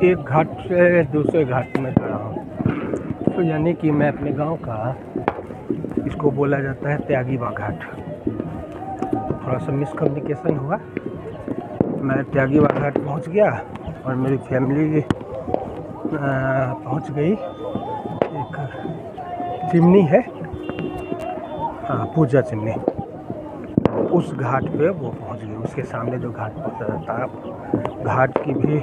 एक घाट से दूसरे घाट में जा रहा हूँ। तो यानी कि मैं अपने गांव का, इसको बोला जाता है त्यागीबाग घाट। थोड़ा सा मिसकम्युनिकेशन हुआ। मैं त्यागीबाग घाट पहुँच गया और मेरी फैमिली पहुँच गई। एक चिमनी है, हाँ, पूजा चिमनी, उस घाट पे वो पहुँच गई। उसके सामने जो घाट पहुँचा था, घाट की भी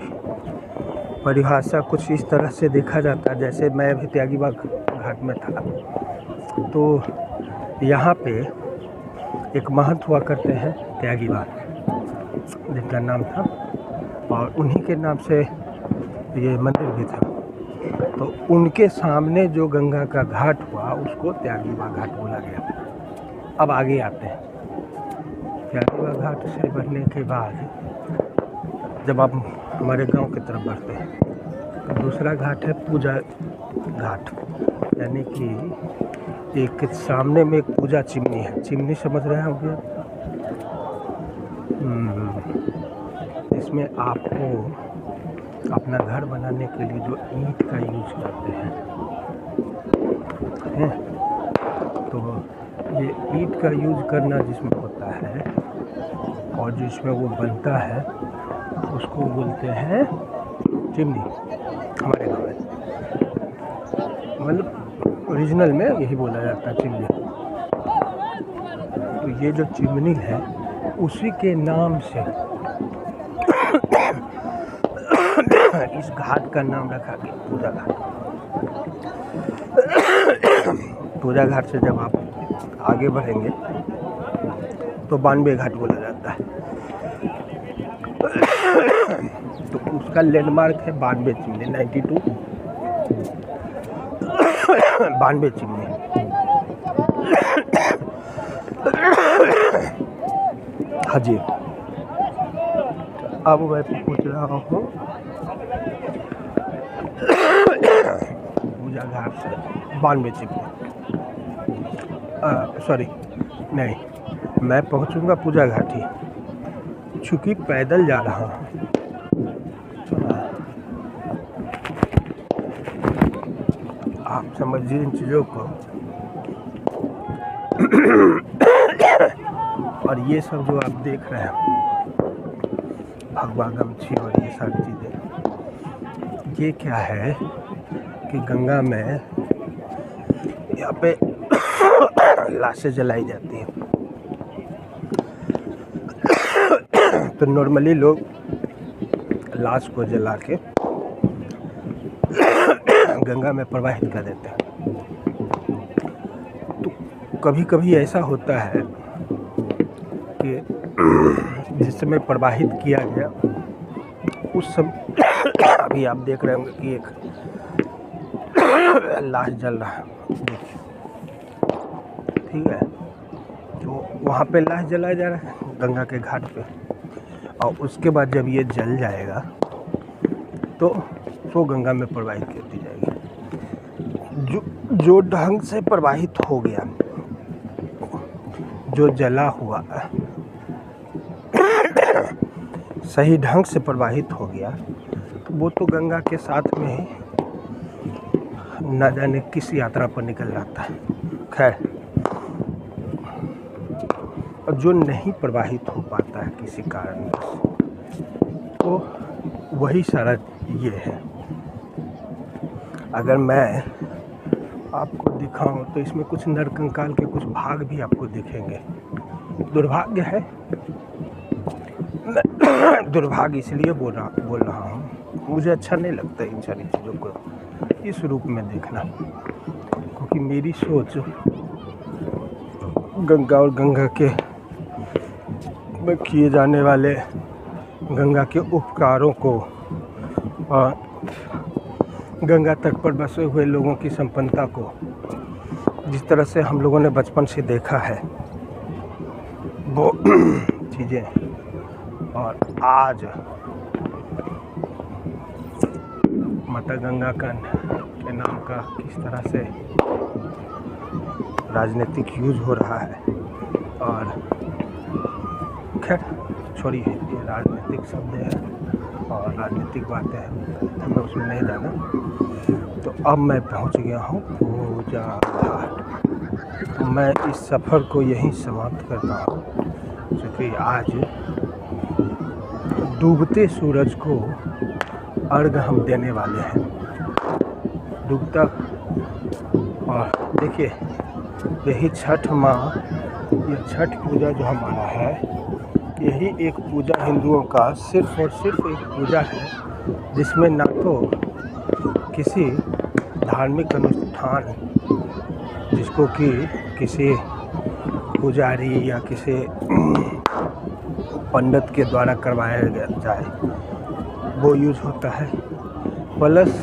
परिभाषा कुछ इस तरह से देखा जाता है, जैसे मैं भी त्यागीबाग घाट में था तो यहाँ पे एक महंत हुआ करते हैं त्यागीबाग, जिनका नाम था, और उन्हीं के नाम से ये मंदिर भी था। तो उनके सामने जो गंगा का घाट हुआ उसको त्यागीबाग घाट बोला गया। अब आगे आते हैं। त्यागीबाग घाट से बढ़ने के बाद जब आप हमारे गांव की तरफ बढ़ते हैं तो दूसरा घाट है पूजा घाट, यानी कि एक सामने में एक पूजा चिमनी है। चिमनी समझ रहे होंगे, इसमें आपको अपना घर बनाने के लिए जो ईंट का यूज करते हैं, तो ये ईंट का यूज करना जिसमें होता है और जिसमें वो बनता है उसको बोलते हैं चिमनी हमारे गाँव में। मतलब ओरिजिनल में यही बोला जाता है चिमनी। तो ये जो चिमनी है उसी के नाम से इस घाट का नाम रखा गया पूजा घाट। पूजा घाट से जब आप आगे बढ़ेंगे तो 92 घाट बोला जाता है। तो उसका लैंडमार्क है 92 चिमनी, 92 92 चिमनी। हाँ जी, अब मैं पूछ रहा हूँ पूजा घाट से 92 चिमनी, सॉरी नहीं, मैं पहुँचूँगा पूजा घाट ही, चूँकि पैदल जा रहा हूँ। आप समझिए इन चीज़ों को। और ये सब जो आप देख रहे हैं, भगवा गमछी और ये सारी चीज़ें, ये क्या है कि गंगा में यहाँ पे लाशें जलाई जाती हैं। तो नॉर्मली लोग लाश को जला के गंगा में प्रवाहित कर देते हैं। तो कभी कभी ऐसा होता है कि जिस समय प्रवाहित किया गया उस समय अभी आप देख रहे होंगे कि एक लाश जल रहा है, ठीक है। तो वहाँ पे लाश जलाया जा रहा है गंगा के घाट पे, और उसके बाद जब ये जल जाएगा तो गंगा में प्रवाहित करती जाएगी। जो ढंग से प्रवाहित हो गया, जो जला हुआ सही ढंग से प्रवाहित हो गया, तो वो तो गंगा के साथ में ही न जाने किस यात्रा पर निकल जाता है। खैर, और जो नहीं प्रवाहित हो पाता है किसी कारण तो वही सारा ये है। अगर मैं आपको दिखाऊं तो इसमें कुछ नरकंकाल के कुछ भाग भी आपको दिखेंगे। दुर्भाग्य है, दुर्भाग्य इसलिए बोल रहा हूँ, मुझे अच्छा नहीं लगता इन सारी चीज़ों को इस रूप में देखना, क्योंकि मेरी सोच गंगा और गंगा के में किए जाने वाले गंगा के उपकारों को और गंगा तट पर बसे हुए लोगों की संपन्नता को जिस तरह से हम लोगों ने बचपन से देखा है वो चीज़ें, और आज माता गंगा के नाम का किस तरह से राजनीतिक यूज हो रहा है, और खैर छोड़िए, ये राजनीतिक शब्द है और राजनीतिक बातें हैं, हमें उसमें नहीं जाना। तो अब मैं पहुंच गया हूँ पूजा घाट। मैं इस सफ़र को यहीं समाप्त करता हूँ, क्योंकि आज डूबते सूरज को अर्घ हम देने वाले हैं। डूबता, और देखिए यही छठ माँ, ये छठ पूजा जो हमारा है, यही एक पूजा हिंदुओं का सिर्फ़ और सिर्फ एक पूजा है, जिसमें ना तो किसी धार्मिक अनुष्ठान जिसको कि किसी पुजारी या किसी पंडित के द्वारा करवाया जाए वो यूज़ होता है, प्लस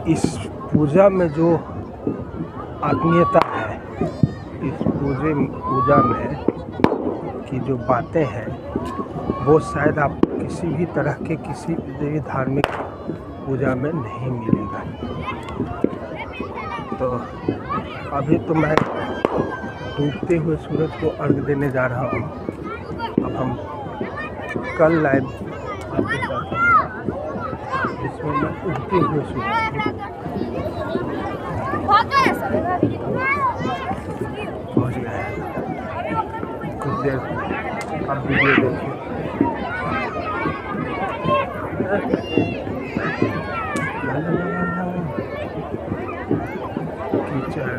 इस पूजा में जो आत्मीयता है, इस पूजा में की जो बातें हैं, वो शायद आप किसी भी तरह के किसी भी धार्मिक पूजा में नहीं मिलेगा। तो अभी तो मैं डूबते हुए सूरज को अर्घ देने जा रहा हूँ। अब हम कल लाइव आपके साथ जिसमें मैं उगते हुए सूरज पहुँच गया है। कुछ देर अब वीडियो देखिए। कीचड़